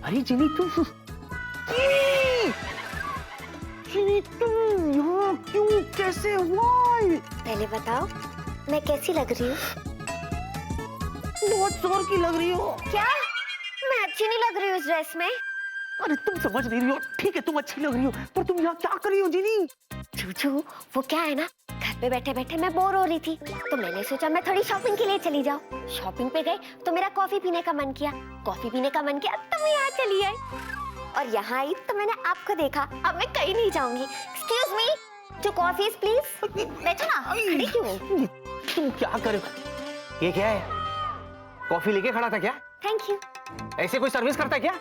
अरे जिनी तुम जिनी जिनी तुम यहाँ क्यों, कैसे हुआ? पहले बताओ मैं कैसी लग रही हूँ? बहुत जोर की लग रही हो। क्या मैं अच्छी नहीं लग रही हूँ इस ड्रेस में? अरे तुम समझ नहीं रही हो। ठीक है तुम अच्छी लग रही हो, पर तुम यहाँ क्या कर रही हो जिनी? चूचू वो क्या है ना, घर पे बैठे बैठे मैं बोर हो रही थी तो मैंने सोचा मैं थोड़ी शॉपिंग के लिए चली जाऊँ। शॉपिंग पे गई तो मेरा कॉफी पीने का मन किया, कॉफी पीने का मन किया तो मैं यहाँ चली आई, और यहाँ आई तो मैंने आपको देखा। अब मैं कहीं नहीं जाऊंगी। Excuse me, 2 coffees please. बैठो ना, खड़ी क्यों? तुम क्या कर रहे हो? ये क्या है? कॉफी लेके खड़ा था क्या? Thank you. ऐसे कोई सर्विस करता है क्या?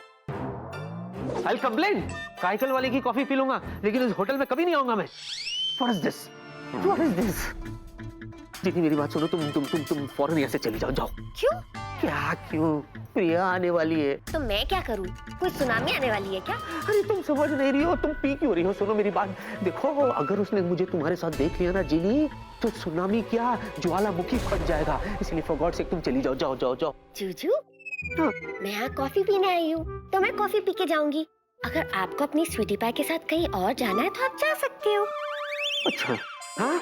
I'll complain। साइकिल वाले की कॉफी पी लूंगा, लेकिन इस होटल में कभी नहीं आऊंगा मैं। What is this? What is this? जितनी मेरी बात सुनो, तुम फौरन यहाँ से चली जाओ। जाओ। क्यों? क्या क्यों? प्रिया आने वाली है। तो मैं क्या करूँ? कोई सुनामी आने वाली है क्या? अरे तुम समझ नहीं रही हो, तुम पी क्यों रही हो? सुनो मेरी बात, देखो अगर उसने मुझे तुम्हारे साथ देख लिया ना जिनी, तो सुनामी क्या ज्वालामुखी फट जाएगा। इसलिए फॉर गॉड सेक तुम चली जाओ। जाओ जाओ जाओ। चूचू मैं यहाँ कॉफी पीने आई हूँ तो मैं कॉफी पी के जाऊंगी। अगर आपको अपनी स्वीटी पाई के साथ कहीं और जाना है तो आप जा सकते हो। अच्छा हाँ?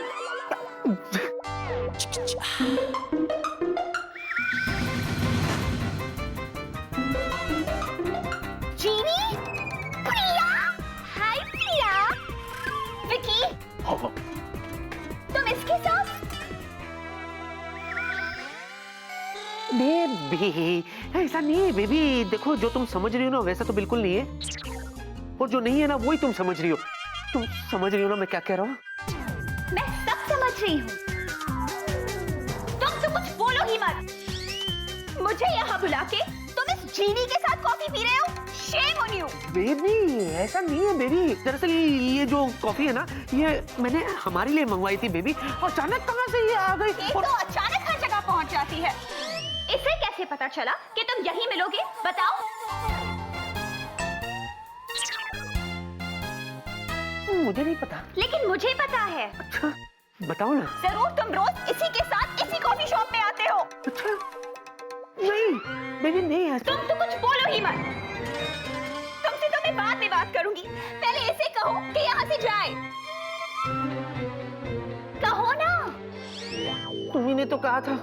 जीनी, प्रिया, हाय प्रिया, विकी, तुम इसके साथ? बेबी ऐसा नहीं है बेबी, देखो जो तुम समझ रही हो ना वैसा तो बिल्कुल नहीं है, और जो नहीं है ना वही तुम समझ रही हो। तुम समझ रही हो ना मैं क्या कह रहा हूँ? मैं सब समझ रही हूँ। तुम तो कुछ बोलो ही मत। मुझे यहाँ बुला के तुम इस जीनी के साथ कॉफी पी रहे हो? Shame on you. बेबी ऐसा नहीं है बेबी, दरअसल ये जो कॉफी है ना, ये मैंने हमारे लिए मंगवाई थी बेबी। अचानक कहाँ से ये आ गई? ये तो अचानक हर जगह पहुंच जाती है। इसे कैसे पता चला कि तुम यहीं मिलोगे? बताओ। मुझे नहीं पता। लेकिन मुझे पता है। अच्छा बताओ ना। जरूर तुम रोज इसी के साथ इसी कॉफी शॉप में आते हो। अच्छा नहीं बेबी नहीं है। तुम तो कुछ बोलो ही मत। तुमसे तो मैं बाद में बात करूंगी। पहले इसे कहो कि यहाँ से जाए। कहो ना। तुम्ही ने तो कहा था,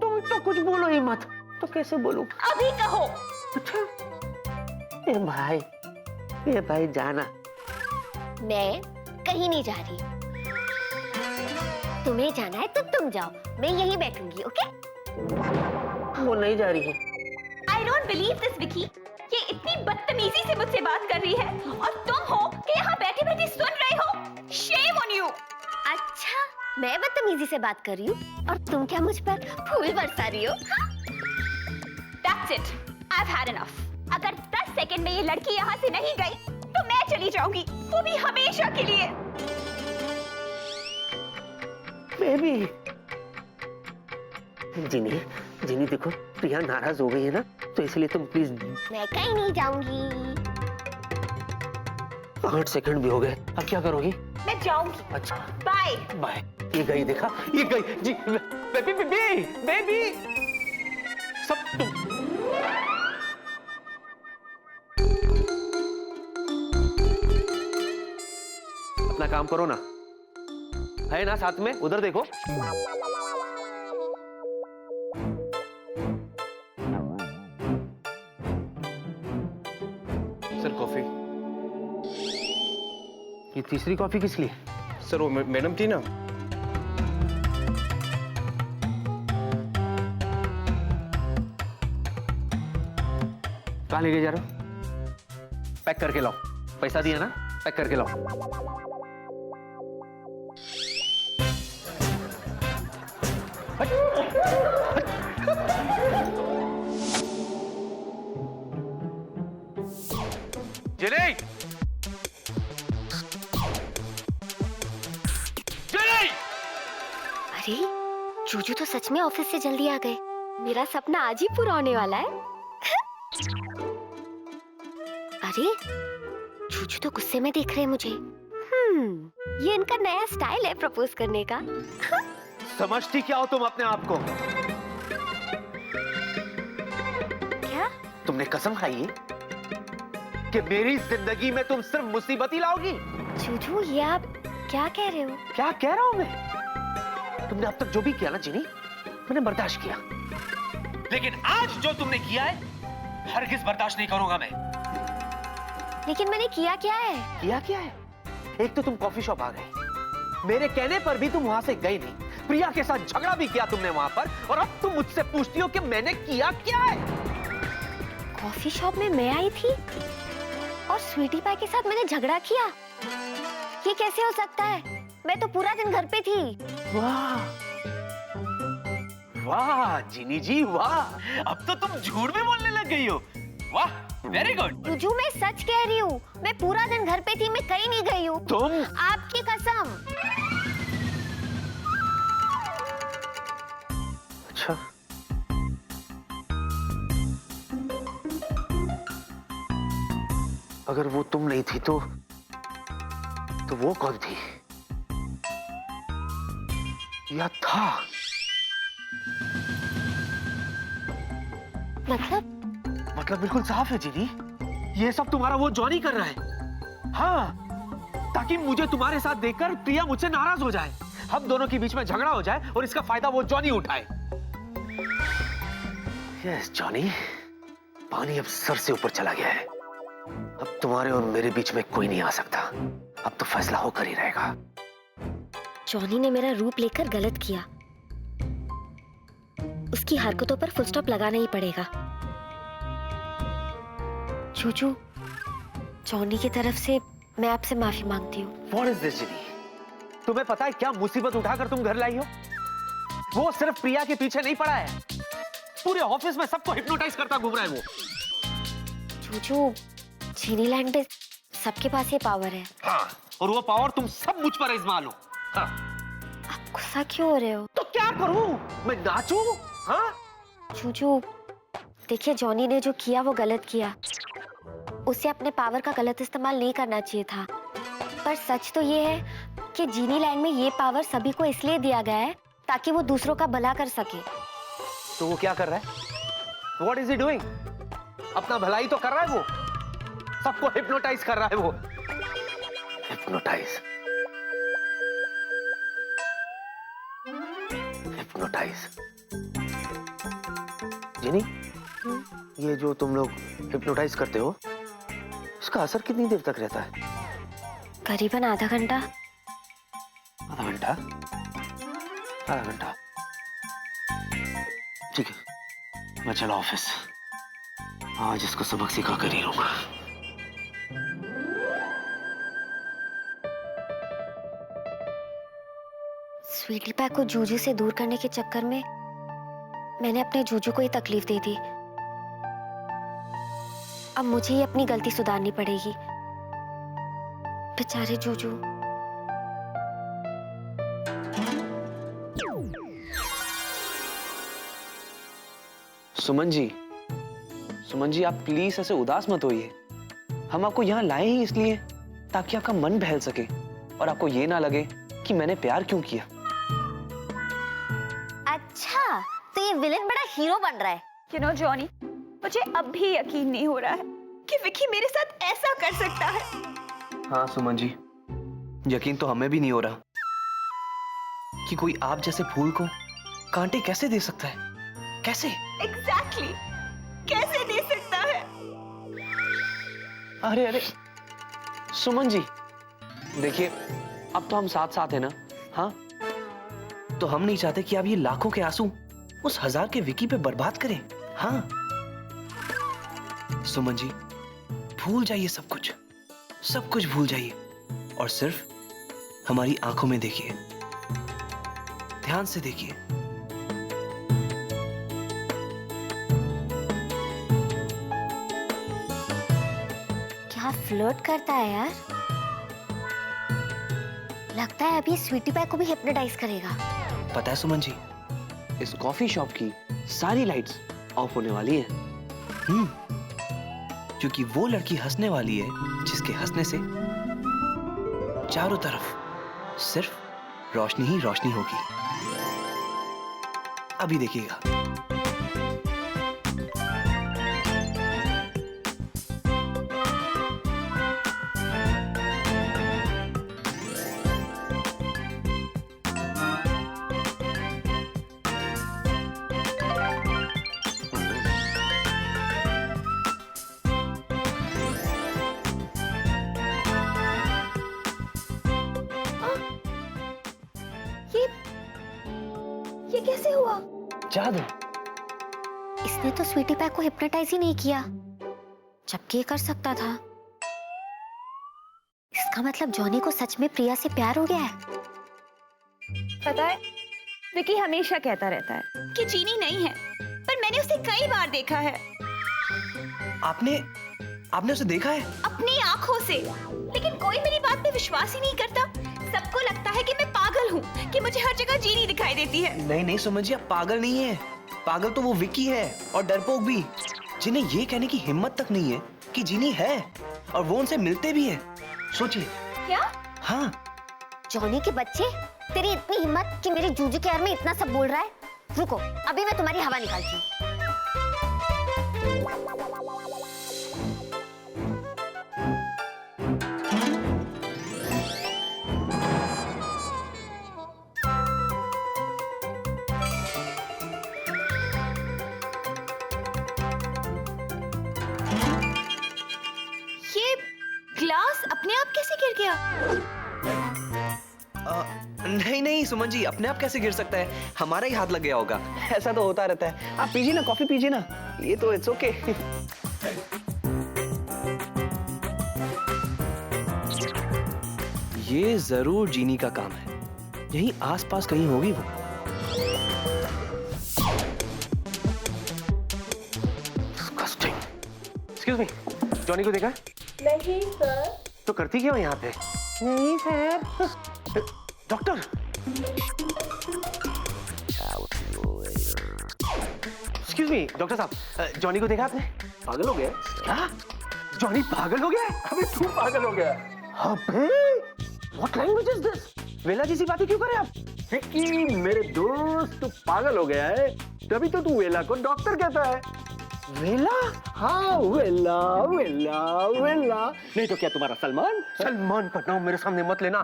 तुम तो कुछ बोलो ही मत, तो कैसे बोलूं? अभी कहो। अच्छा ए भाई जाना। मैं कहीं नहीं जा रही। तुम्हें जाना है तो तुम जाओ, मैं यहीं बैठूंगी। ओके? वो नहीं जा रही है। I don't believe this, Vicky. ये इतनी बदतमीजी से मुझसे बात कर रही है और तुम हो कि यहाँ बैठे बैठे सुन रहे हो। Shame on you। अच्छा मैं बदतमीजी से बात कर रही हूँ और तुम क्या मुझ पर फूल बरसा रही हो? हाँ? That's it. I've had enough। अगर 10 सेकंड में ये लड़की यहाँ से नहीं गई तो मैं चली जाऊंगी, वो भी हमेशा के लिए। बेबी जिनी जिनी देखो प्रिया नाराज हो गई है ना, तो इसलिए तुम प्लीज। मैं कहीं नहीं जाऊंगी। 8 सेकंड भी हो गए, अब क्या करोगी? मैं जाऊंगी। अच्छा बाय। बाय। ये गई, देखा ये गई जी। बेबी बेबी बेबी सब तुम। अपना काम करो ना, है ना साथ में, उधर देखो। Sir coffee. ये तीसरी कॉफी किस लिए? सर वो मैडम थी ना। कहाँ लेके जा रहे हो? पैक करके लाओ। पैसा दिया ना, पैक करके लाओ। जिनी! जिनी! अरे चूचू तो सच में ऑफिस से जल्दी आ गए। मेरा सपना आज ही पूरा होने वाला है। अरे चूचू तो गुस्से में देख रहे हैं मुझे। ये इनका नया स्टाइल है प्रपोज करने का। समझती क्या हो तुम अपने आप को? क्या? तुमने कसम खाई है कि मेरी जिंदगी में तुम सिर्फ मुसीबत ही लाओगी। जूजू, ये आप क्या कह रहे हो? क्या कह रहा हूं मैं? तुमने अब तक जो भी किया ना जिनी, मैंने बर्दाश्त किया, लेकिन आज जो तुमने किया है हरगिज बर्दाश्त नहीं करूंगा मैं। लेकिन मैंने किया क्या है? किया क्या है? एक तो तुम कॉफी शॉप आ गए, मेरे कहने पर भी तुम वहां से गई नहीं, प्रिया के साथ झगड़ा भी किया तुमने वहां पर, और अब तुम मुझसे पूछती हो कि मैंने किया क्या है। कॉफी शॉप में मैं आई थी और स्वीटी पाई के साथ मैंने झगड़ा किया? ये कैसे हो सकता है? मैं तो पूरा दिन घर पे थी। वाह वाह जिनी जी वाह, अब तो तुम झूठ भी बोलने लग गई हो। वाह, वेरी गुड। जूजू, मैं सच कह रही हूँ, मैं पूरा दिन घर पे थी, मैं कहीं नहीं गई हूँ। तुम? आपकी कसम। अच्छा, अगर वो तुम नहीं थी तो वो कौन थी? या था? मतलब बिल्कुल साफ है जिनी, ये सब तुम्हारा वो जॉनी कर रहा है। हाँ, ताकि मुझे तुम्हारे साथ देखकर प्रिया मुझसे नाराज हो जाए, हम दोनों के बीच में झगड़ा हो जाए और इसका फायदा वो जॉनी उठाए। यस जॉनी, पानी अब सर से ऊपर चला गया है, अब तुम्हारे और मेरे बीच में कोई नहीं आ सकता, अब तो फैसला होकर ही रहेगा। जॉनी ने मेरा रूप लेकर गलत किया, उसकी हरकतों पर फुल स्टॉप लगाना ही पड़ेगा। जूजू, जॉनी की तरफ से मैं आपसे माफी मांगती हूँ। What is this, जिनी? तुम्हें पता है क्या मुसीबत उठाकर तुम घर लाई हो? वो सिर्फ प्रिया के पीछे नहीं पड़ा है, पूरे ऑफिस में सबको हिप्नोटाइज करता घूम रहा है वो। जूजू, जीनीलैंड पे सबके पास ये पावर है। हाँ, और वो पावर तुम सब मुझ पर इस्तेमाल हो। हाँ। आप गुस्सा क्यों हो रहे हो? तो क्या करूं? मैं नाचूं? हाँ? जूजू, देखिए, जॉनी ने जो किया वो गलत किया, उसे अपने पावर का गलत इस्तेमाल नहीं करना चाहिए था। पर सच तो ये है कि जीनीलैंड में ये पावर सभी को इसलिए दिया गया है ताकि वो दूसरों का भला कर सके। तो वो क्या कर रहा है? What is he doing? अपना भलाई तो कर रहा है वो, सबको हिप्नोटाइज कर रहा है वो। Hypnotise, hypnotise. जिनी, ये जो तुम लोग हिप्नोटाइज करते हो, इसका असर कितनी देर तक रहता है? करीबन आधा घंटा। आधा घंटा? आधा घंटा, ठीक है, मैं चला ऑफिस, आज इसको सबक सिखा कर ही रहूंगा। स्वीटी पाई को जूजू से दूर करने के चक्कर में मैंने अपने जूजू को ही तकलीफ दे दी। अब मुझे ही अपनी गलती सुधारनी पड़ेगी। बेचारे जूजू। सुमन जी, आप प्लीज ऐसे उदास मत होइए। हम आपको यहाँ लाए ही इसलिए ताकि आपका मन बहल सके और आपको ये ना लगे कि मैंने प्यार क्यों किया। अच्छा, तो ये विलेन बड़ा हीरो बन रहा है। You know, जॉनी, मुझे अब भी यकीन नहीं हो रहा है कि विकी मेरे साथ ऐसा कर सकता है। हाँ सुमन जी, यकीन तो हमें भी नहीं हो रहा कि कोई आप जैसे फूल को कांटे कैसे दे सकता है। कैसे? Exactly, कैसे दे सकता है? अरे सुमन जी, देखिए अब तो हम साथ साथ हैं ना। हाँ, तो हम नहीं चाहते कि आप ये लाखों के आंसू उस 1000 के विकी पे बर्बाद करें। हाँ सुमन जी, भूल जाइए सब कुछ भूल जाइए और सिर्फ हमारी आंखों में देखिए, ध्यान से देखिए। क्या फ्लर्ट करता है यार। लगता है अभी स्वीटी पाई को भी हिप्नोटाइज करेगा। पता है सुमन जी, इस कॉफी शॉप की सारी लाइट्स ऑफ होने वाली हैं। क्योंकि वो लड़की हंसने वाली है जिसके हंसने से चारों तरफ सिर्फ रोशनी ही रोशनी होगी। अभी देखिएगा। कैसे हुआ? जादू। इसने तो स्वीटी पैक को हिप्नोटाइज ही नहीं किया, जबकि ये कर सकता था। इसका मतलब जॉनी को सच में प्रिया से प्यार हो गया है। पता है, विकी हमेशा कहता रहता है कि जीनी नहीं है, पर मैंने उसे कई बार देखा है। आपने उसे देखा है? अपनी आंखों से। लेकिन कोई मेरी बात पे विश्वास ही नहीं करता। सबको लगता है कि मैं पागल हूँ, कि मुझे हर जगह जीनी दिखाई देती है। नहीं नहीं सुमन जी, आप पागल नहीं है। पागल तो वो विकी है, और डरपोक भी, जिन्हें ये कहने की हिम्मत तक नहीं है कि जीनी है, और वो उनसे मिलते भी है। सोचिए। क्या? हाँ। जॉनी के बच्चे, तेरी इतनी हिम्मत कि मेरे जूजू के यार में इतना सब बोल रहा है। रुको, अभी मैं तुम्हारी हवा निकालती हूँ। ये ग्लास अपने आप कैसे गिर गया? नहीं नहीं सुमन जी, अपने आप कैसे गिर सकता है? हमारा ही हाथ लग गया होगा। ऐसा तो होता रहता है। आप पीजिए ना, कॉफी पीजिए ना, ये तो इट्स ओके। ये जरूर जीनी का काम है, यहीं आसपास कहीं होगी वो। एक्सक्यूज मी, जॉनी को देखा? नहीं सर। तो करती क्या हो यहाँ पे? नहीं sir. Doctor, excuse me doctor साहब, जॉनी को देखा आपने? पागल हो गया? क्या? जॉनी पागल हो गया? अबे तू पागल हो गया? अबे, what language is this? वेला जैसी बातें क्यों करे आप? विक्की मेरे दोस्त, तू पागल हो गया है, तभी तो तू वेला को डॉक्टर कहता है। वेला? हाँ वेला वेला वेला, नहीं तो क्या तुम्हारा सलमान? सलमान का नाम मेरे सामने मत लेना।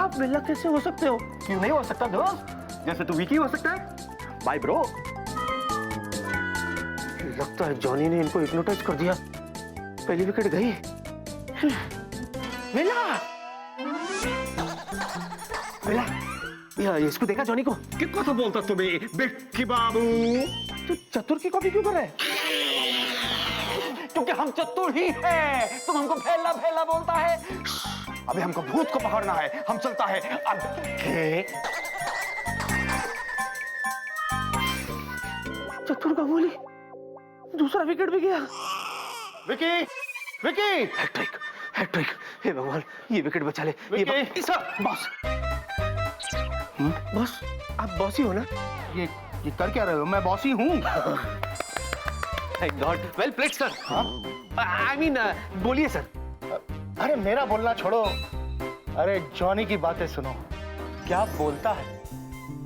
आप वेला कैसे हो सकते हो? क्यों नहीं हो सकता दोस्त? जैसे तू विकी हो सकता है। Bye bro. लगता है जॉनी ने इनको हिप्नोटाइज कर दिया। पहली विकेट गई। वेला, वेला, इसको देखा जॉनी को? कितना तो बोलता तुम्हें विक्की बाबू। तू चतुर की कॉपी क्यों कर रहा है? क्योंकि हम चतुर ही हैं। तुम हमको फैला फैला बोलता है। अभी हमको भूत को पकड़ना है, हम चलता है आगे। चतुर का बोली, दूसरा विकेट भी गया। विकी, विकी, हैट्रिक, हैट्रिक, हे भगवान, ये विकेट बचा ले। विकी, बॉस, बॉस, आप बॉस ही हो ना? ये कर क्या रहे हो? मैं बॉस ही हूँ। Thank God, well played sir. I mean, बोलिए सर। अरे मेरा बोलना छोड़ो, अरे जॉनी की बातें सुनो। क्या बोलता है,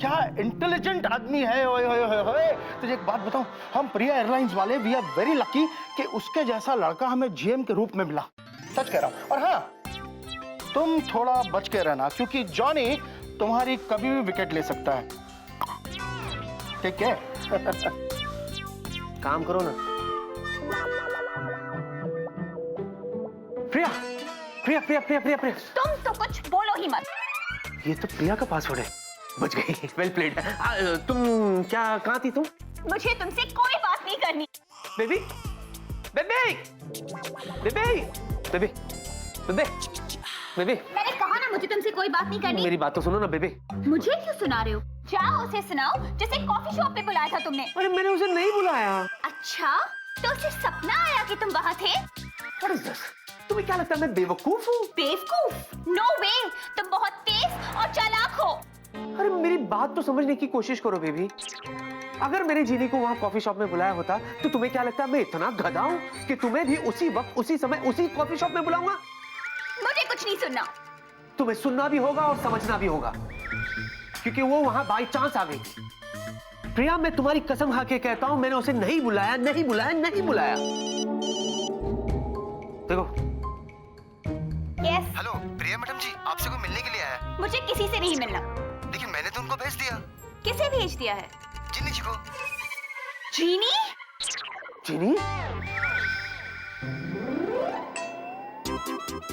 क्या इंटेलिजेंट आदमी है। ओए ओए ओए ओए, तुझे एक बात बताऊं, हम प्रिया एयरलाइंस वाले वी आर वेरी लकी कि उसके जैसा लड़का हमें जीएम के रूप में मिला। सच कह रहा हूं। और हाँ, तुम थोड़ा बच के रहना, क्योंकि जॉनी तुम्हारी कभी भी विकेट ले सकता है। ठीक है? काम करो ना। प्रिया, प्रिया, प्रिया, प्रिया, प्रिया, प्रिया। तुम तो कुछ बोलो ही मत। ये तो प्रिया का पासवर्ड है। बच गई। Well played. तुम क्या, कहाँ थी तुम? मुझे तुमसे कोई बात नहीं करनी। Baby, baby, baby, baby, baby, baby. मैंने कहा ना मुझे तुमसे कोई बात नहीं करनी। मेरी बात तो सुनो ना बेबी। मुझे क्यों सुना रहे हो? जाओ उसे सुनाओ जिसे कॉफी शॉप पे बुलाया था तुमने। अरे मैंने उसे नहीं बुलाया। अच्छा, तो उसे सपना आया कि तुम वहाँ थे? What is this? तुम्हें क्या लगता है मैं बेवकूफ हूँ? बेवकूफ? नो वे, तुम बहुत तेज और चालाक हो। अरे मेरी बात तो समझने की कोशिश करो बेबी। अगर मेरे जीनी को वहाँ कॉफी शॉप में बुलाया होता तो तुम्हें क्या लगता है मैं इतना गधा हूँ कि तुम्हें भी उसी वक्त, उसी समय, उसी कॉफी शॉप में बुलाऊंगा? मुझे कुछ नहीं सुनना। तुम्हें सुनना भी होगा और समझना भी होगा, क्योंकि वो वहाँ बाई चांस आ गई थी। प्रिया, मैं तुम्हारी कसम खा के कहता हूँ, मैंने उसे नहीं बुलाया, नहीं बुलाया, नहीं बुलाया। देखो। यस। हेलो प्रिया मैडम जी, आपसे कोई मिलने के लिए आया है। मुझे किसी से नहीं मिलना। लेकिन मैंने तो उनको भेज दिया। किसे भेज दिया है? जिन्नी जी को। जीनी? जीनी?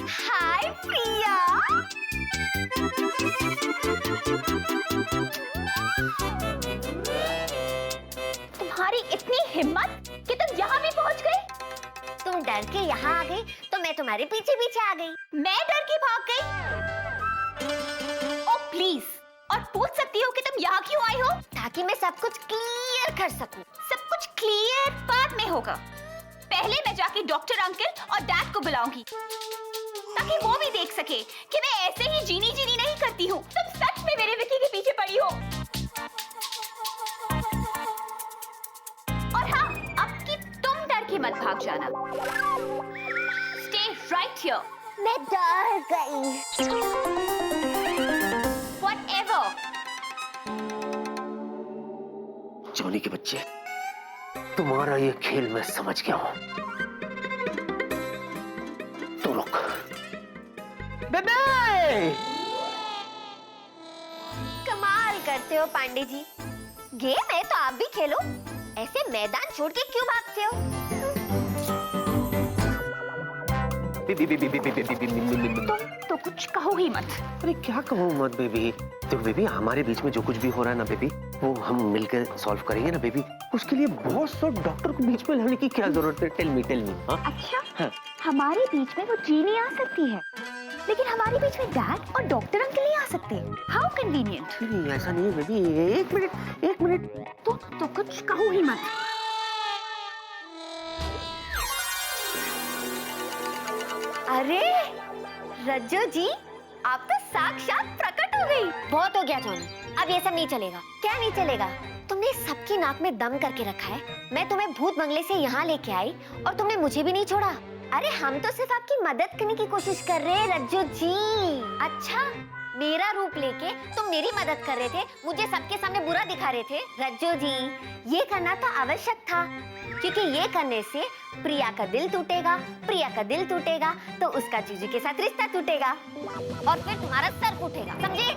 हाय प्रिया। तुम्हारी इतनी हिम्मत कि तुम यहाँ भी पहुँच गई। तुम डर के यहाँ आ गई तो मैं तुम्हारे पीछे पीछे आ गई। मैं डर के भाग गई। ओ प्लीज, और पूछ सकती हो कि तुम यहाँ क्यों आई हो? ताकि मैं सब कुछ क्लियर कर सकूं। सब कुछ क्लियर बाद में होगा। पहले मैं जाके डॉक्टर अंकल और डैड को बुलाऊंगी ताकि वो भी देख सके कि मैं ऐसे ही जीनी नहीं करती हूँ। तुम सच में मेरे विकी के पीछे पड़ी हो। और हाँ, अब कि तुम डर के मत भाग जाना। Stay right here. मैं डर गई। Whatever. जॉनी के बच्चे, तुम्हारा ये खेल मैं समझ गया हूं। तो रुक। बेबे! कमाल करते हो पांडे जी। गेम है तो आप भी खेलो। ऐसे मैदान छोड़ के क्यों भागते हो? तो कुछ कहो ही मत। अरे क्या कहूँ मत बेबी। तो बेबी हमारे बीच में जो कुछ भी हो रहा है ना बेबी, वो हम मिलकर सॉल्व करेंगे ना बेबी। उसके लिए बॉस और डॉक्टर को बीच में लाने की क्या जरूरत है? टेल मी हाँ? अच्छा, हाँ। हमारे बीच में वो जीनी आ सकती है, लेकिन हमारे बीच में डैड और डॉक्टर अंकल नहीं आ सकते। How convenient. नहीं ऐसा नहीं है बेबी। एक मिनट। तो कुछ कहो ही मत। अरे रज्जो जी, आप तो साक्षात प्रकट हो गई। बहुत हो गया जॉनी, अब ये सब नहीं चलेगा। क्या नहीं चलेगा? तुमने सबकी नाक में दम करके रखा है। मैं तुम्हें भूत बंगले से यहाँ लेके आई और तुमने मुझे भी नहीं छोड़ा। अरे हम तो सिर्फ आपकी मदद करने की कोशिश कर रहे हैं रज्जो जी। अच्छा, मेरा रूप लेके तुम मेरी मदद कर रहे थे, मुझे सबके सामने बुरा दिखा रहे थे। रज्जो जी, ये करना तो आवश्यक था, क्योंकि ये करने से प्रिया का दिल टूटेगा। प्रिया का दिल टूटेगा तो उसका जीजू के साथ रिश्ता टूटेगा और फिर तुम्हारा सर उठेगा। समझे?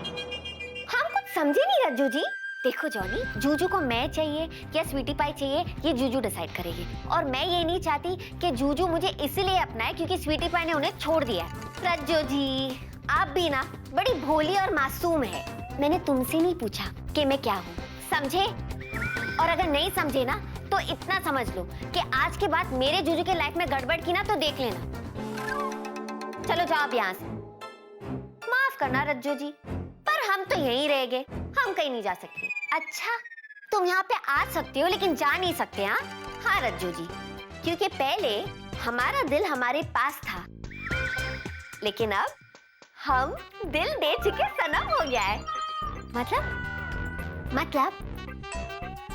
हम कुछ समझे नहीं रज्जू जी। देखो जॉनी, जूजू को मैं चाहिए या स्वीटी पाई चाहिए, ये जूजू डिसाइड करेगी। और मैं ये नहीं चाहती कि जूजू मुझे इसलिए अपनाए क्योंकि स्वीटी पाई ने उन्हें छोड़ दिया। रज्जू जी, आप भी ना बड़ी भोली और मासूम है। मैंने तुमसे नहीं पूछा कि मैं क्या हूँ, समझे? और अगर नहीं समझे ना तो इतना समझ लो कि आज के बाद मेरे जूजू के लाइफ में गड़बड़ की ना तो देख लेना। चलो जाओ यहाँ से। माफ करना रज्जू जी, पर हम तो यहीं रहेंगे, हम कहीं नहीं जा सकते। अच्छा, तुम यहाँ पे आ सकते हो लेकिन जा नहीं सकते। हाँ रज्जू जी, क्योंकि पहले हमारा दिल हमारे पास था, लेकिन अब हम दिल दे चुके सनम हो गया है। मतलब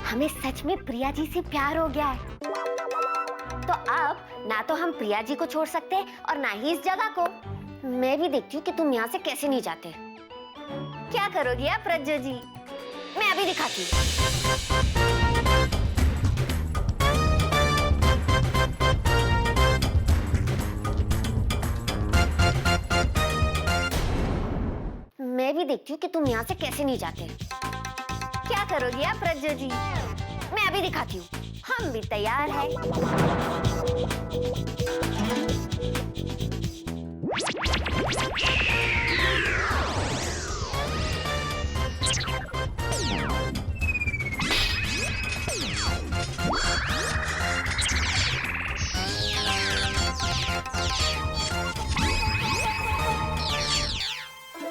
हमें सच में प्रिया जी से प्यार हो गया है। तो अब ना तो हम प्रिया जी को छोड़ सकते और ना ही इस जगह को। मैं भी देखती हूँ कि तुम यहाँ से कैसे नहीं जाते। क्या करोगी आप रज्जू जी? मैं अभी दिखाती हूँ। मैं भी देखती हूँ कि तुम यहाँ से कैसे नहीं जाते। क्या करोगी आप रज्जू जी? मैं अभी दिखाती हूँ। हम भी तैयार हैं।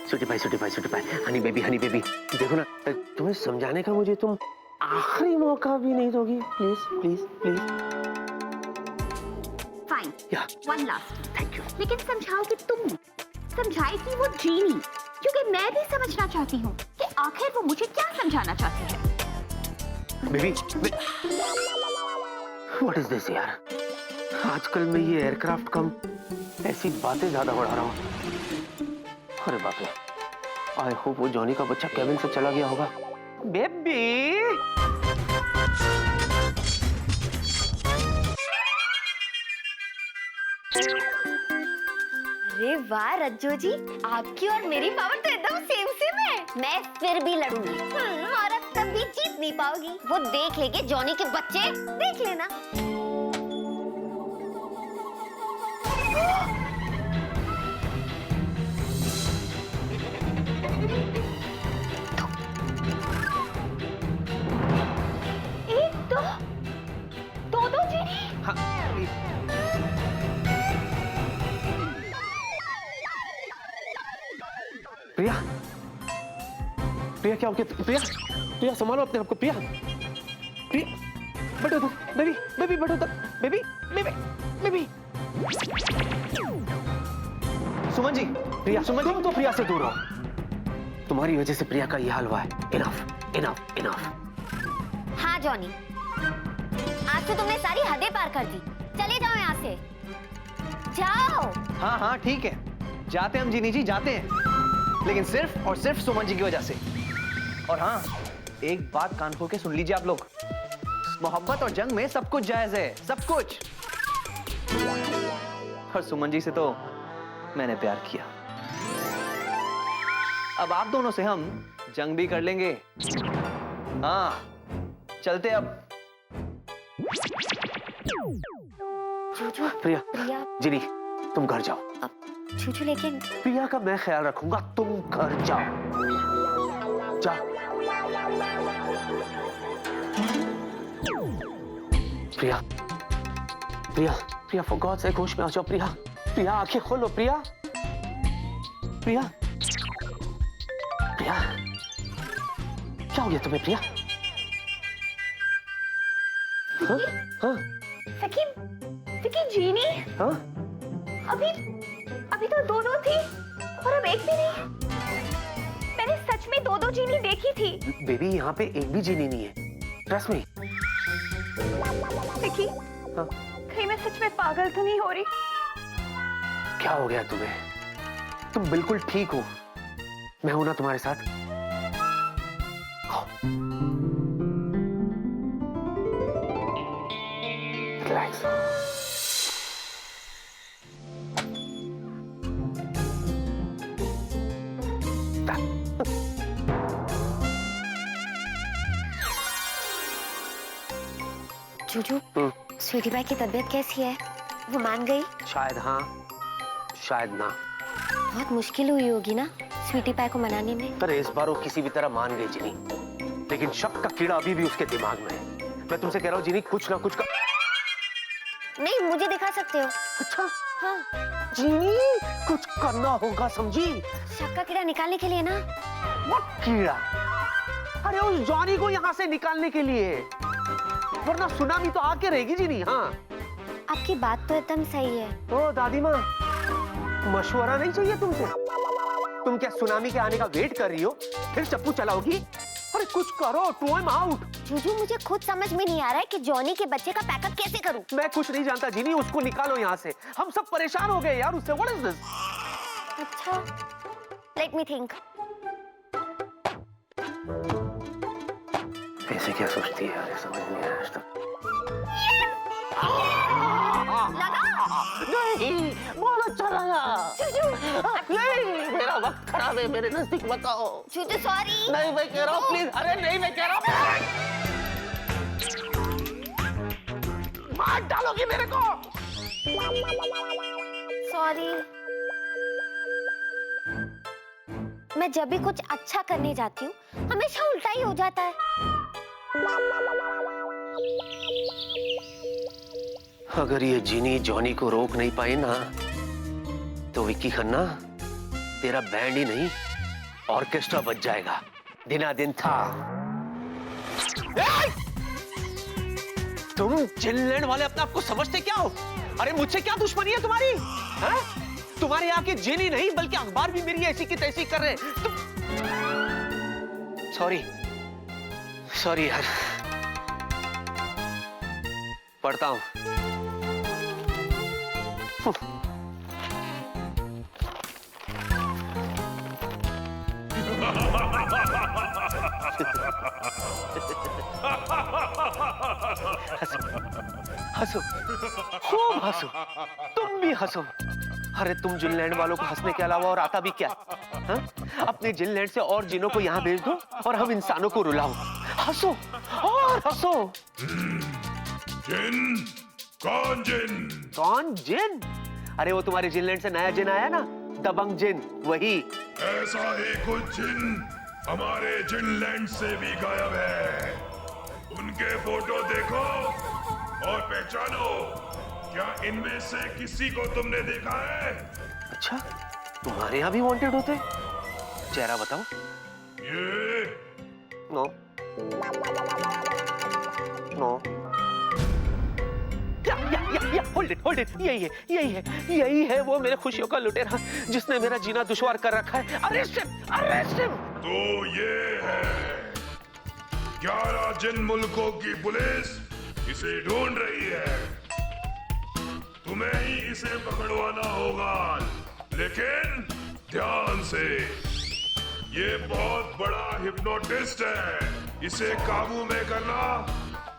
स्वीटी पाई, हनी बेबी, देखो ना, तुम्हें समझाने का मुझे तुम आखिरी मौका भी नहीं दोगी? प्लीज। फाइन, या वन लास्ट। Thank you. लेकिन समझाओगे तुम, समझाएगी वो जीनी, क्योंकि मैं भी समझना चाहती हूँ कि आखिर वो मुझे क्या समझाना चाहती है। बेबी, व्हाट इज दिस यार? आजकल मैं ये एयरक्राफ्ट कम ऐसी बातें ज्यादा बढ़ा रहा हूँ। अरे बाप रे, आई होप वो जॉनी का बच्चा केविन से चला गया होगा। बेबी, अरे वाह रज्जू जी, आपकी और मेरी पावर तो एकदम सेम है। मैं फिर भी लड़ूंगी और अब तब भी जीत नहीं पाओगी। वो देख लेंगे जॉनी के बच्चे, देख लेना। प्रिया, प्रिया क्या हो गया? प्रिया, प्रिया संभालो अपने आप को। प्रिया, प्रिया, बैठो उधर, बेबी, बेबी बैठो उधर, baby, baby, baby. Suman ji, प्रिया, सुमन जी, तुम तो प्रिया से दूर रहो। तुम्हारी वजह से प्रिया का ये हाल हुआ है। Enough, enough, enough. हाँ जॉनी, आज तो तुमने सारी हदें पार कर दी। चले जाओ यहाँ से, जाओ। हाँ हाँ ठीक है, जाते हैं हम जीनी जी, जाते हैं, लेकिन सिर्फ और सिर्फ सुमन जी की वजह से। और हाँ, एक बात कान खोल के सुन लीजिए आप लोग, मोहब्बत और जंग में सब कुछ जायज है, सब कुछ। और सुमन जी से तो मैंने प्यार किया, अब आप दोनों से हम जंग भी कर लेंगे। हाँ, चलते अब। चूचू, प्रिया, प्रिया, जिनी, तुम घर जाओ। अब चूचू लेकिन प्रिया का मैं ख्याल रखूंगा, तुम घर जाओ। जाओ। प्रिया, प्रिया, प्रिया, फॉर गॉड से होश में आ जाओ। प्रिया, प्रिया आंखें खोलो। प्रिया, प्रिया, प्रिया, क्या हो गया तुम्हें? प्रिया, हाँ, हाँ, सखी, सखी जीनी, हाँ, अभी तो दो थी और अब एक भी नहीं। मैंने सच में दो जीनी देखी थी। बेबी यहाँ पे एक भी जीनी नहीं है, ट्रस्ट मी। सखी, हाँ? कहीं मैं सच में पागल तो नहीं हो रही? क्या हो गया तुम्हें? तुम बिल्कुल ठीक हो, मैं हूं ना तुम्हारे साथ। रिलैक्स। चूचू, स्वीटी पाई की तबीयत कैसी है? वो मान गई? शायद हाँ, शायद ना। बहुत मुश्किल हुई होगी ना स्वीटी पाई को मनाने में। पर इस बार वो किसी भी तरह मान गई जिनी, लेकिन शक का कीड़ा अभी भी उसके दिमाग में है। मैं तुमसे कह रहा हूँ जिनी, कुछ ना कुछ का... नहीं, मुझे दिखा सकते हो। अच्छा, हाँ, जिनी कुछ करना होगा, समझी? शक का कीड़ा निकालने के लिए ना। वो कीड़ा, अरे उस जॉनी को यहाँ से निकालने के लिए, वरना सुनामी तो आके रहेगी जिनी। हाँ, आपकी बात तो एकदम सही है। ओ दादी माँ, मशवरा नहीं चाहिए तुमसे? तुम क्या सुनामी के आने का वेट कर रही हो, फिर चप्पू चलाओगी? अरे कुछ करो, टू एम आउट। चूचू, मुझे खुद समझ में नहीं आ रहा है कि जॉनी के बच्चे का पैकअप कैसे करूं। मैं कुछ नहीं जानता जिनी, उसको निकालो यहाँ से। हम सब परेशान हो गए यार उससे। What is this? अच्छा, लेट मी थिंक। ऐसे क्या सोचती है यार, समझ नहीं आया आज तक। नहीं, बहुत अच्छा लगा। नहीं, मेरा वक्त खराब है, मेरे नजदीक मत आओ। चूचू सॉरी। नहीं, मैं कह रहा हूँ प्लीज। अरे नहीं, मैं कह रहा हूँ, मार डालोगी मेरे को। सॉरी। मैं जब भी कुछ अच्छा करने जाती हूँ हमेशा उल्टा ही हो जाता है। अगर ये जीनी जॉनी को रोक नहीं पाई ना, तो विक्की खन्ना तेरा बैंड ही नहीं ऑर्केस्ट्रा बज जाएगा। दिना दिन था। तुम जिनलैंड वाले अपने आप को समझते क्या हो? अरे मुझसे क्या दुश्मनी है तुम्हारी? है? तुम्हारे यहाँ की जीनी नहीं बल्कि अखबार भी मेरी ऐसी की तैसी कर रहे हैं। सॉरी, सॉरी यार, पढ़ता हूं। हंसो, खूब हंसो, तुम भी हंसो। अरे तुम जिनलैंड वालों को हंसने के अलावा और आता भी क्या? हा? अपने जिनलैंड से और जिनों को यहाँ भेज दो और हम इंसानों को रुलाओ। हंसो और हंसो। जिन? कौन जिन? कौन जिन? अरे वो तुम्हारे जिनलैंड से नया जिन आया ना, दबंग जिन, वही। ऐसा ही कुछ जिन हमारे जिनलैंड से भी गायब है। उनके फोटो देखो और पहचानो। क्या इनमें से किसी को तुमने देखा है? अच्छा, तुम्हारे यहाँ भी वांटेड होते? चेहरा बताओ। ये नो नो। या होल्ड इट, यही है वो मेरे खुशियों का लुटेरा जिसने मेरा जीना दुश्वार कर रखा है। Arrest him. तो ये है 11 जिन मुल्कों की पुलिस इसे ढूंढ रही है। तुम्हें ही इसे पकड़वाना होगा, लेकिन ध्यान से, ये बहुत बड़ा हिप्नोटिस्ट है। इसे काबू में करना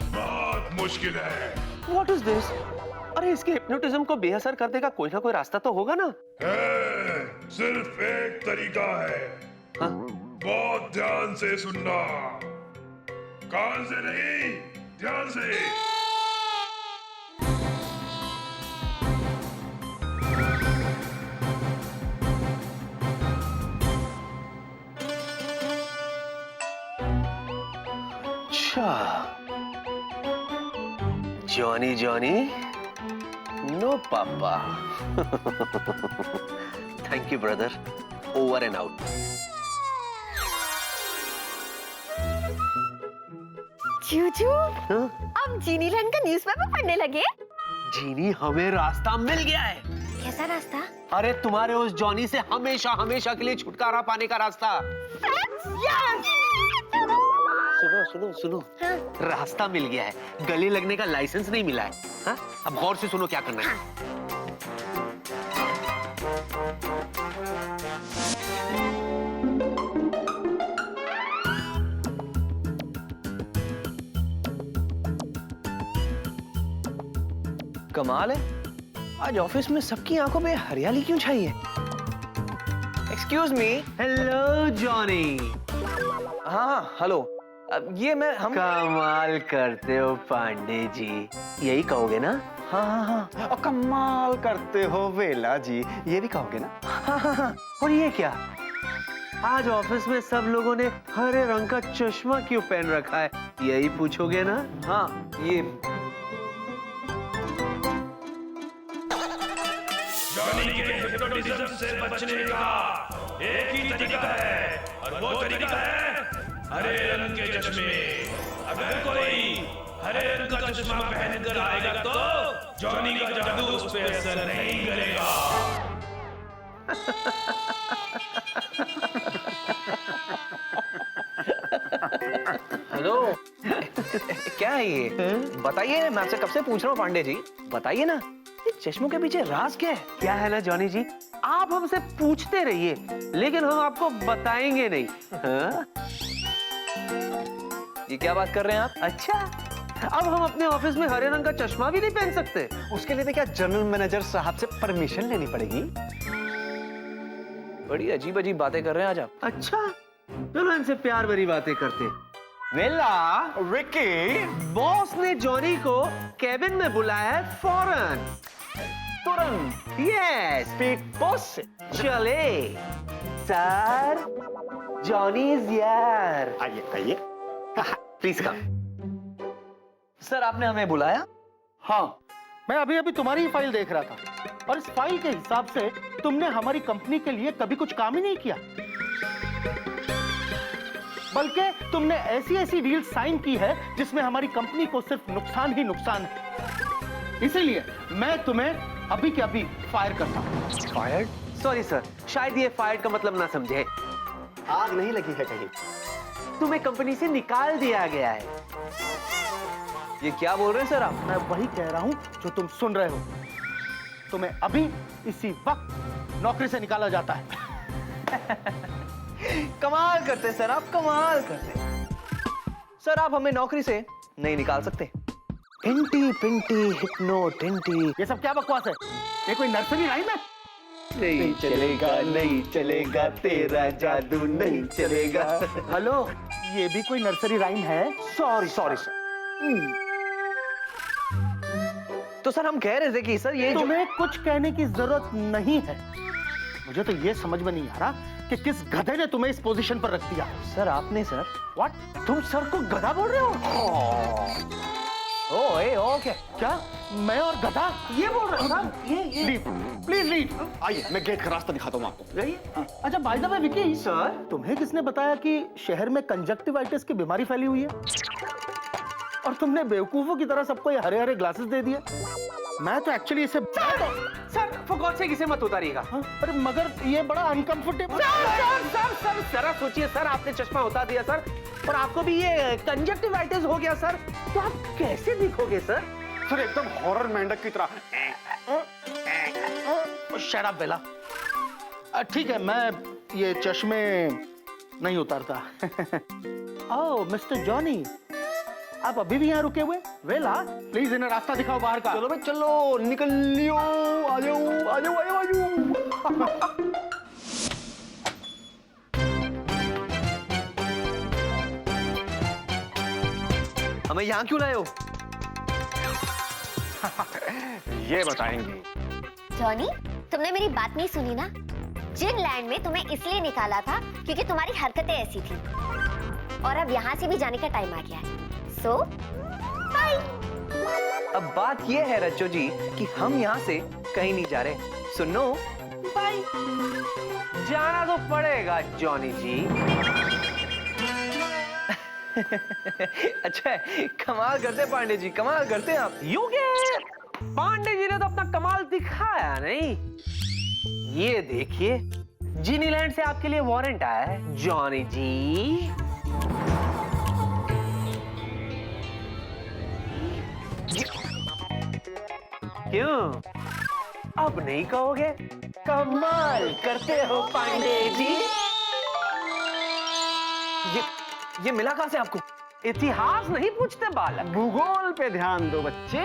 बहुत मुश्किल है। What is this? अरे इसके हिप्नोटिज्म को बेअसर करने का कोई ना कोई रास्ता तो होगा ना? है, सिर्फ एक तरीका है। हाँ? बहुत ध्यान से सुनना, कान से नहीं, ध्यान से। अच्छा, Johnny no papa. Thank you brother, over and out. चूचू, हाँ? अब जीनी लैंड का न्यूज़पेपर पढ़ने लगे? जीनी, हमें रास्ता मिल गया है। कैसा रास्ता? अरे तुम्हारे उस जॉनी से हमेशा हमेशा के लिए छुटकारा पाने का रास्ता। सुनो हाँ? रास्ता मिल गया है, गले लगने का लाइसेंस नहीं मिला है। हाँ? अब गौर से सुनो क्या करना है। कमाल है, आज ऑफिस में सबकी आंखों पे हरियाली क्यों छाई है? Excuse me. Hello Johnny. हाँ हेलो, ये हम कमाल करते हो पांडे जी, यही कहोगे ना? हाँ। और कमाल करते हो वेला जी, ये भी कहोगे ना? हाँ। और ये क्या, आज ऑफिस में सब लोगों ने हरे रंग का चश्मा क्यों पहन रखा है, यही पूछोगे ना? हाँ, ये जॉनी के हिप्नोटिज्म से बचने का एक ही तरीका है, और वो तरीका है हरे रंग के चश्मे। अगर कोई हरे रंग का चश्मा पहनकर आएगा तो जॉनी का जादू उस पे असर नहीं करेगा। हेलो, क्या है ये? बताइए, मैं आपसे कब से पूछ रहा हूँ पांडे जी, बताइए ना, ये चश्मों के पीछे राज क्या है? क्या है ना जॉनी जी, आप हमसे पूछते रहिए लेकिन हम आपको बताएंगे नहीं। हाँ? ये क्या बात कर रहे हैं आप? अच्छा, अब हम अपने ऑफिस में हरे रंग का चश्मा भी नहीं पहन सकते? उसके लिए भी क्या जनरल मैनेजर साहब से परमिशन लेनी पड़ेगी? बड़ी अजीब अजीब बातें कर रहे हैं आज आप। अच्छा, चलो इनसे प्यार भरी बातें करते। वेला, विकी, बॉस ने जॉनी को कैबिन में बुलाया है फौरन, तुरंत यस। स्पीड बॉस से। चले सर, जॉनी इज हियर। आइए। Please come. सर, आपने हमें बुलाया? हाँ, मैं अभी तुम्हारी ही फाइल देख रहा था, और इस फाइल के हिसाब से तुमने हमारी कंपनी के लिए कभी कुछ काम ही नहीं किया, बल्कि तुमने ऐसी डील साइन की है जिसमें हमारी कंपनी को सिर्फ नुकसान ही नुकसान है। इसीलिए मैं तुम्हें अभी के अभी फायर करता हूं। फायर्ड? सॉरी सर, शायद ये फायर्ड का मतलब ना समझे। आग नहीं लगी है कहीं? तुम्हें कंपनी से निकाल दिया गया है। ये क्या बोल रहे हैं सर आप? मैं वही कह रहा हूं जो तुम सुन रहे हो। तुम्हें अभी इसी वक्त नौकरी से निकाला जाता है। कमाल करते सर, आप कमाल करते। सर, आप हमें नौकरी से नहीं निकाल सकते। पिंटी पिंटी हिप्नो टिंटी, ये सब क्या बकवास है? ये कोई नर्सरी राइम है? नहीं चलेगा तेरा जादू नहीं चलेगा। हेलो, ये भी कोई नर्सरी राइम है? Sorry sir. तो सर, हम कह रहे थे कि सर ये तुम्हें कुछ कहने की जरूरत नहीं है। मुझे तो ये समझ में नहीं आ रहा कि किस गधे ने तुम्हें इस पोजीशन पर रख दिया। सर, आपने सर। व्हाट? तुम सर को गधा बोल रहे हो? ओए, ओके। क्या मैं और गधा ये बोल रहा हूँ सर, ये लीव, प्लीज लीव। आइए मैं गेट का रास्ता दिखाता हूँ आपको। रहिए। अच्छा by the way Vicky, sir, तुम्हें किसने बताया कि शहर में कंजक्टिवाइटिस की बीमारी फैली हुई है? और तुमने बेवकूफों की तरह सबको ये हरे हरे ग्लासेस दे दिए। मैं तो एक्चुअली इसे सर फॉर गॉड सेक इसे मत उतारिएगा। हाँ, अरे मगर ये बड़ा अनकंफर्टेबल। सर जरा सोचिए सर, आपने चश्मा उतार दिया सर, और आपको भी ये कंजक्टिवाइटिस हो गया सर, तो आप कैसे दिखोगे सर? सर एकदम हॉरर मेंढक की तरह। शट अप बेला। ठीक है, मैं ये चश्मे नहीं उतारता। ओह मिस्टर जॉनी, आप अभी भी यहाँ रुके हुए? वेला, प्लीज इन्हें रास्ता दिखाओ बाहर का। चलो भाई चलो, निकल लियो, आ जाओ आ जाओ आ जाओ आ जाओ। हमें यहाँ क्यों लाए हो? ये बताएंगे। जॉनी, तुमने मेरी बात नहीं सुनी ना? जिन लैंड में तुम्हें इसलिए निकाला था क्योंकि तुम्हारी हरकतें ऐसी थी, और अब यहाँ से भी जाने का टाइम आ गया है। सो बाय। अब बात ये है रज्जो जी कि हम यहाँ से कहीं नहीं जा रहे, सुनो बाय। जाना तो पड़ेगा जॉनी जी। अच्छा है, कमाल करते पांडे जी, कमाल करते हैं आप। यू के पांडे जी ने तो अपना कमाल दिखाया नहीं। ये देखिए, जीनीलैंड से आपके लिए वारंट आया है जॉनी जी। क्यों अब नहीं कहोगे? कमाल करते हो पांडे जी। ये मिला कहां से आपको? इतिहास नहीं पूछते बालक, भूगोल पे ध्यान दो बच्चे।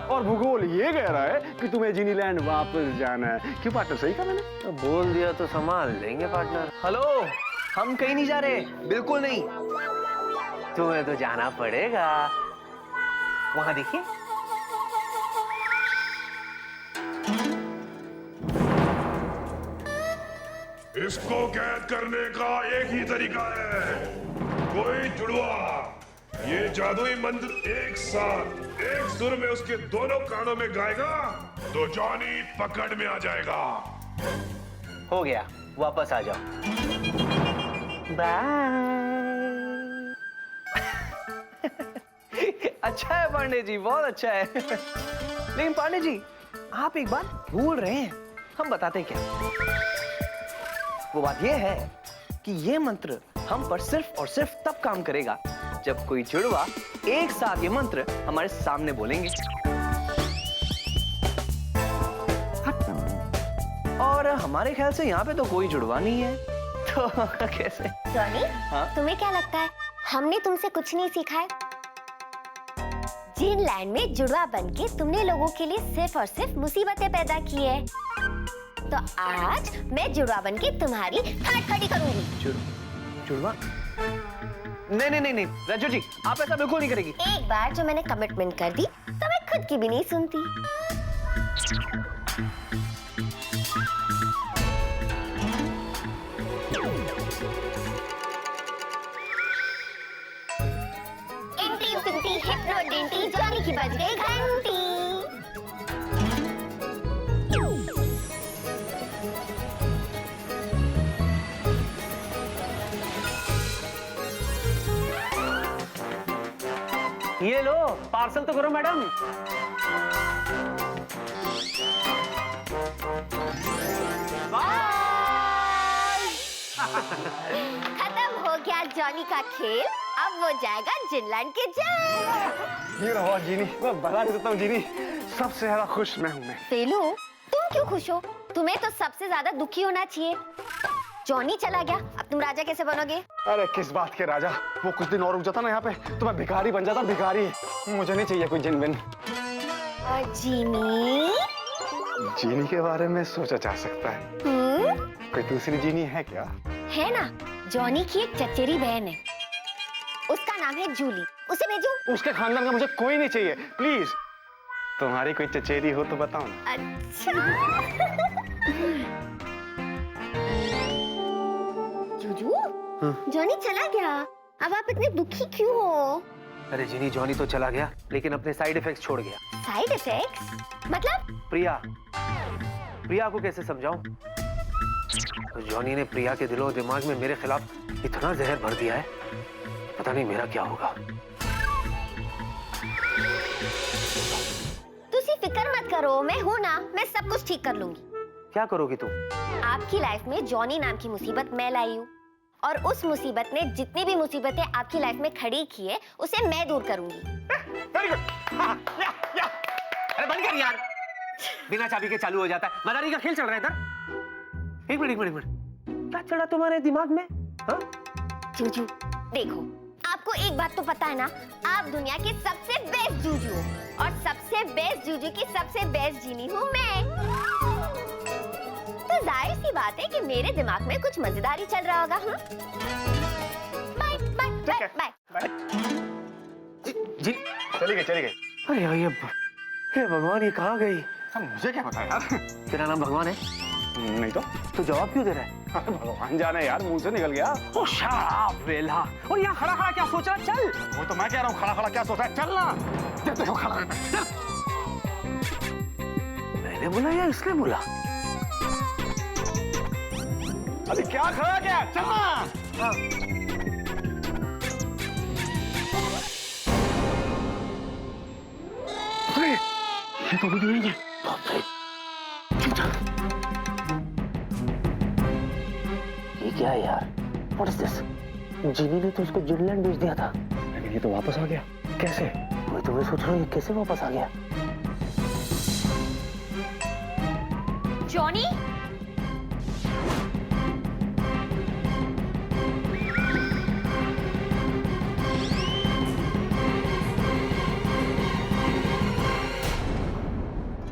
और भूगोल ये कह रहा है कि तुम्हें जीनीलैंड वापस जाना है। क्यों पार्टनर, सही कहा मैंने? तो बोल दिया तो संभाल लेंगे पार्टनर। हेलो, हम कहीं नहीं जा रहे, बिल्कुल नहीं। तुम्हें तो जाना पड़ेगा। वहां देखिए, इसको कैद करने का एक ही तरीका है, कोई जुड़वा ये जादुई मंत्र एक साथ एक सुर में उसके दोनों कानों में गाएगा तो जॉनी पकड़ में आ जाएगा। हो गया, वापस आ जाओ। बाय। अच्छा है पांडे जी, बहुत अच्छा है। लेकिन पांडे जी, आप एक बात भूल रहे हैं, हम बताते क्या। वो बात ये है कि ये मंत्र हम पर सिर्फ और सिर्फ तब काम करेगा जब कोई जुड़वा एक साथ ये मंत्र हमारे सामने बोलेंगे। और हमारे ख्याल से यहाँ पे तो कोई जुड़वा नहीं है, तो कैसे? जॉनी, हाँ? तुम्हें क्या लगता है हमने तुमसे कुछ नहीं सीखा है? जीनलैंड में जुड़वा बनके तुमने लोगों के लिए सिर्फ और सिर्फ मुसीबतें पैदा की है। तो आज मैं जुड़वा बनके तुम्हारी खाट खड़ी करूंगी। जुड़वा? नहीं नहीं नहीं नहीं रज्जो जी, आप ऐसा बिल्कुल नहीं करेगी। एक बार जो मैंने कमिटमेंट कर दी तो मैं खुद की भी नहीं सुनती। इंटी पिंटी हिप्नो डिंटी, जॉनी की बज गई घंटी। ये लो, पार्सल तो करो मैडम। खत्म हो गया जॉनी का खेल, अब वो जाएगा जिनलैंड के जेल। ये रहो जीनी, मैं बता नहीं सकता हूँ जीनी, सबसे ज्यादा खुश मैं हूँ। मैं फेलू, तुम क्यों खुश हो? तुम्हें तो सबसे ज्यादा दुखी होना चाहिए। जॉनी चला गया, अब तुम राजा कैसे बनोगे? अरे किस बात के राजा, वो कुछ दिन और रुक जाता ना यहाँ पे तो मैं भिखारी बन जाता। भिखारी मुझे नहीं चाहिए कोई जिनविन। और जीनी? जीनी के बारे में सोचा जा सकता है। कोई दूसरी जीनी है क्या? है ना, जॉनी की एक चचेरी बहन है, उसका नाम है जूली। उसे भेजो। उसके खानदान का मुझे कोई नहीं चाहिए, प्लीज। तुम्हारी कोई चचेरी हो तो बताओ ना। अच्छा। जूजू, जॉनी चला गया, अब आप इतने दुखी क्यों हो? अरे जिनी जॉनी तो चला गया लेकिन अपने साइड इफेक्ट्स छोड़ गया। साइड इफेक्ट्स मतलब? प्रिया को कैसे समझाऊं? तो जॉनी ने प्रिया के दिलो दिमाग में मेरे खिलाफ इतना जहर भर दिया है, पता नहीं मेरा क्या होगा। तुसी फिक्र मत करो, मैं हूं ना, मैं सब कुछ ठीक कर लूंगी। क्या करोगी तुम? आपकी लाइफ में जॉनी नाम की मुसीबत मैं लाई हूँ और उस मुसीबत ने जितनी भी मुसीबतें आपकी लाइफ में खड़ी की है उसे मैं दूर करूंगी। Very good. अरे बंद कर यार, बिना चाबी के चालू हो जाता है। मदारी का खेल चल रहा है इधर। एक मिनट, क्या चढ़ा तुम्हारे दिमाग में? हाँ? जूजू देखो, आपको एक बात तो पता है ना, आप दुनिया की सबसे बेस्ट जूजू हो और सबसे बेस्ट जूजू की सबसे बेस्ट जीनी हूँ मैं। तो जाहिर सी बात है कि मेरे दिमाग में कुछ मजेदारी चल रहा होगा। Bye bye bye bye. जी चली गई। अरे यार हे भगवान, ये कहाँ गई? मुझे क्या पता यार। तेरा नाम भगवान है? नहीं तो जवाब क्यों दे रहा है? भगवान जाने यार, मुंह से निकल गया। ओ शराब वेला। और यहाँ खड़ा खड़ा क्या सोच रहा है? चल। वो तो मैं कह रहा हूँ, खड़ा खड़ा क्या सोचा है? चल ना। जब देखो खड़ा रहता है। चल। मैंने बोला या इसने बोला? अभी क्या खड़ा क्या? चल ना। हाँ। अरे ये तो मुझे नहीं है। बाप रे। ये क्या है यार? What is this? जिनी ने तो उसको जिनलैंड भेज दिया था, लेकिन ये तो वापस आ गया। कैसे? वही तो मैं सोच रहा हूँ, ये कैसे वापस आ गया? जॉनी